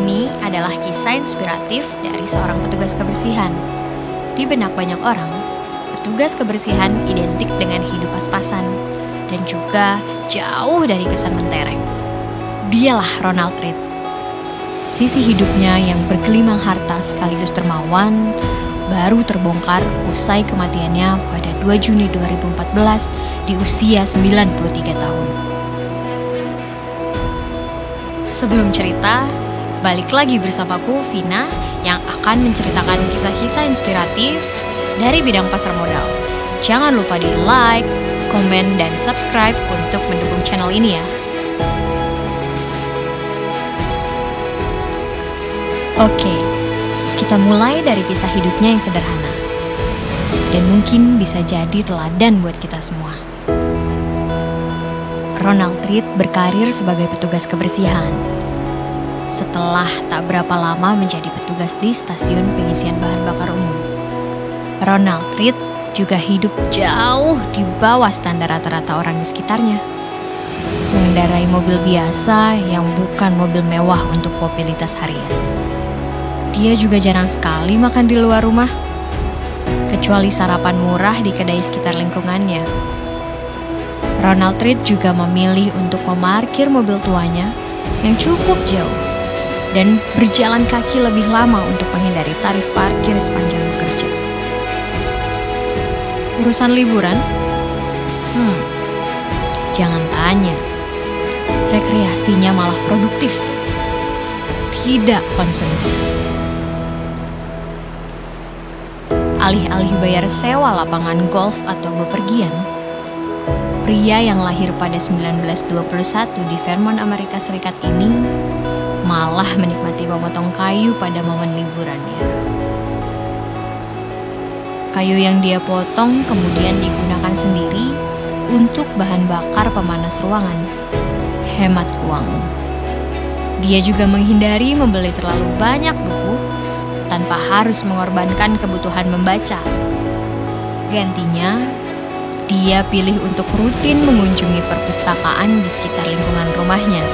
Ini adalah kisah inspiratif dari seorang petugas kebersihan. Di benak banyak orang, petugas kebersihan identik dengan hidup pas-pasan dan juga jauh dari kesan mentereng. Dialah Ronald Read. Sisi hidupnya yang bergelimang harta sekaligus dermawan baru terbongkar usai kematiannya pada 2 Juni 2014 di usia 93 tahun. Sebelum cerita, balik lagi bersamaku Vina yang akan menceritakan kisah-kisah inspiratif dari bidang pasar modal. Jangan lupa di like, komen, dan subscribe untuk mendukung channel ini ya. Oke, kita mulai dari kisah hidupnya yang sederhana dan mungkin bisa jadi teladan buat kita semua. Ronald Read berkarir sebagai petugas kebersihan. Setelah tak berapa lama menjadi petugas di stasiun pengisian bahan bakar umum, Ronald Read juga hidup jauh di bawah standar rata-rata orang di sekitarnya. Mengendarai mobil biasa yang bukan mobil mewah untuk mobilitas harian. Dia juga jarang sekali makan di luar rumah, kecuali sarapan murah di kedai sekitar lingkungannya. Ronald Read juga memilih untuk memarkir mobil tuanya yang cukup jauh dan berjalan kaki lebih lama untuk menghindari tarif parkir sepanjang bekerja. Urusan liburan? Jangan tanya. Rekreasinya malah produktif, tidak konsumtif. Alih-alih bayar sewa lapangan golf atau bepergian, pria yang lahir pada 1921 di Vermont, Amerika Serikat ini malah menikmati memotong kayu pada momen liburannya. Kayu yang dia potong kemudian digunakan sendiri untuk bahan bakar pemanas ruangan. Hemat uang. Dia juga menghindari membeli terlalu banyak buku tanpa harus mengorbankan kebutuhan membaca. Gantinya, dia pilih untuk rutin mengunjungi perpustakaan di sekitar lingkungan rumahnya.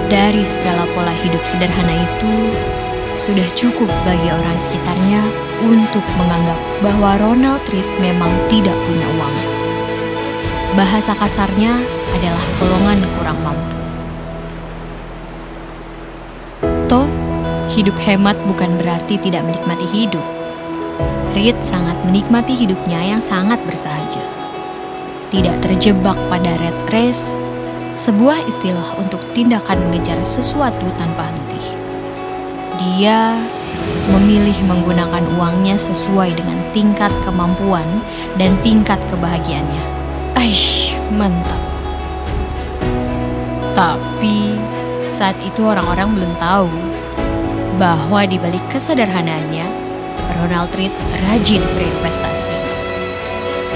Dari segala pola hidup sederhana itu, sudah cukup bagi orang sekitarnya untuk menganggap bahwa Ronald Read memang tidak punya uang. Bahasa kasarnya adalah golongan kurang mampu. Toh, hidup hemat bukan berarti tidak menikmati hidup. Read sangat menikmati hidupnya yang sangat bersahaja. Tidak terjebak pada rat race, sebuah istilah untuk tindakan mengejar sesuatu tanpa henti. Dia memilih menggunakan uangnya sesuai dengan tingkat kemampuan dan tingkat kebahagiaannya. Aish, mantap. Tapi saat itu orang-orang belum tahu bahwa di balik kesederhanaannya, Ronald Read rajin berinvestasi.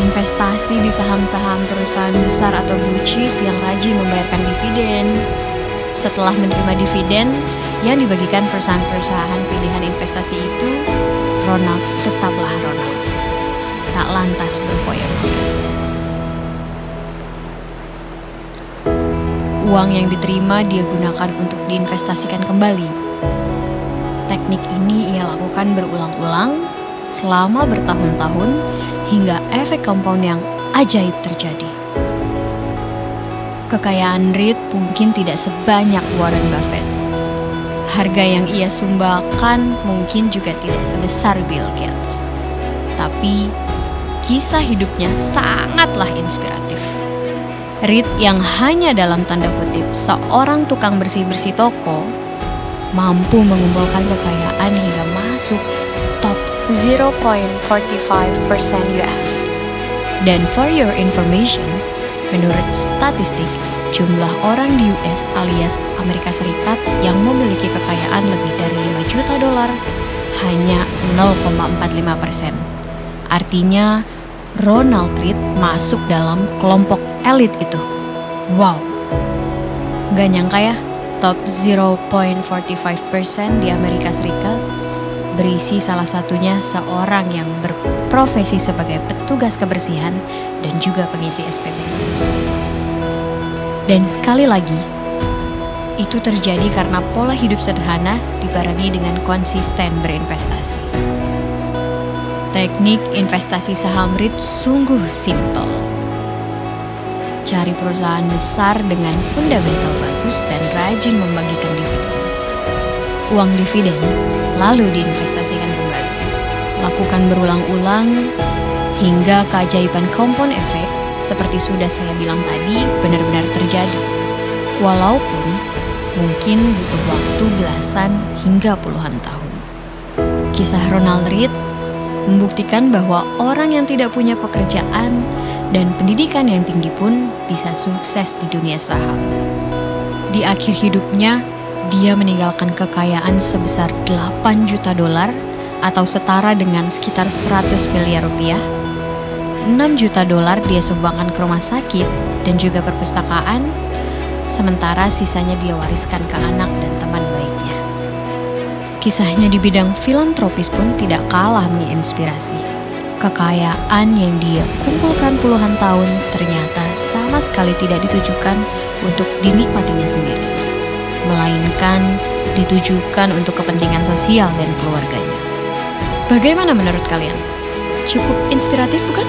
Investasi di saham-saham perusahaan besar atau blue chip yang rajin membayarkan dividen. Setelah menerima dividen yang dibagikan perusahaan-perusahaan pilihan investasi itu, Ronald tetaplah Ronald, tak lantas berfoya-foya. Uang yang diterima dia gunakan untuk diinvestasikan kembali. Teknik ini ia lakukan berulang-ulang selama bertahun-tahun hingga efek compound yang ajaib terjadi. Kekayaan Read mungkin tidak sebanyak Warren Buffett. Harga yang ia sumbangkan mungkin juga tidak sebesar Bill Gates. Tapi kisah hidupnya sangatlah inspiratif. Read yang hanya dalam tanda kutip seorang tukang bersih-bersih toko mampu mengumpulkan kekayaan hingga masuk top 0.45% US. Dan for your information, menurut statistik, jumlah orang di US alias Amerika Serikat yang memiliki kekayaan lebih dari $5 juta hanya 0,45%. Artinya, Ronald Read masuk dalam kelompok elit itu. Wow, gak nyangka ya, top 0.45% di Amerika Serikat berisi salah satunya seorang yang berprofesi sebagai petugas kebersihan dan juga pengisi SPB. Dan sekali lagi, Itu terjadi karena pola hidup sederhana dibarengi dengan konsisten berinvestasi. Teknik investasi saham REIT sungguh simpel. Cari perusahaan besar dengan fundamental bagus dan rajin membagikan dividen. Uang dividen lalu diinvestasikan kembali. Lakukan berulang-ulang hingga keajaiban compound effect seperti sudah saya bilang tadi benar-benar terjadi. Walaupun mungkin butuh waktu belasan hingga puluhan tahun. Kisah Ronald Read membuktikan bahwa orang yang tidak punya pekerjaan dan pendidikan yang tinggi pun bisa sukses di dunia saham. Di akhir hidupnya, dia meninggalkan kekayaan sebesar 8 juta dolar atau setara dengan sekitar 100 miliar rupiah. 6 juta dolar dia sumbangkan ke rumah sakit dan juga perpustakaan, sementara sisanya dia wariskan ke anak dan teman baiknya. Kisahnya di bidang filantropis pun tidak kalah menginspirasi. Kekayaan yang dia kumpulkan puluhan tahun ternyata sama sekali tidak ditujukan untuk dinikmatinya sendiri, melainkan ditujukan untuk kepentingan sosial dan keluarganya. Bagaimana menurut kalian? Cukup inspiratif bukan?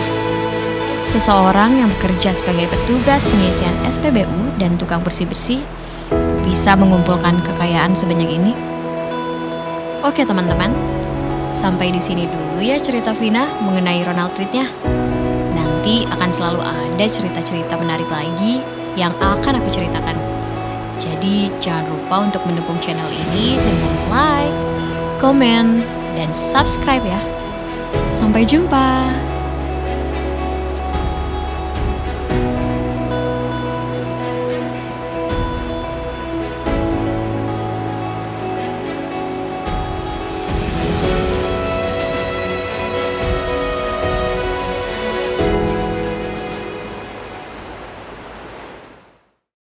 Seseorang yang bekerja sebagai petugas pengisian SPBU dan tukang bersih-bersih bisa mengumpulkan kekayaan sebanyak ini? Oke teman-teman, sampai di sini dulu ya cerita Vina mengenai Ronald Read-nya. Nanti akan selalu ada cerita-cerita menarik lagi yang akan aku ceritakan. Jadi jangan lupa untuk mendukung channel ini dengan like, komen, dan subscribe ya. Sampai jumpa.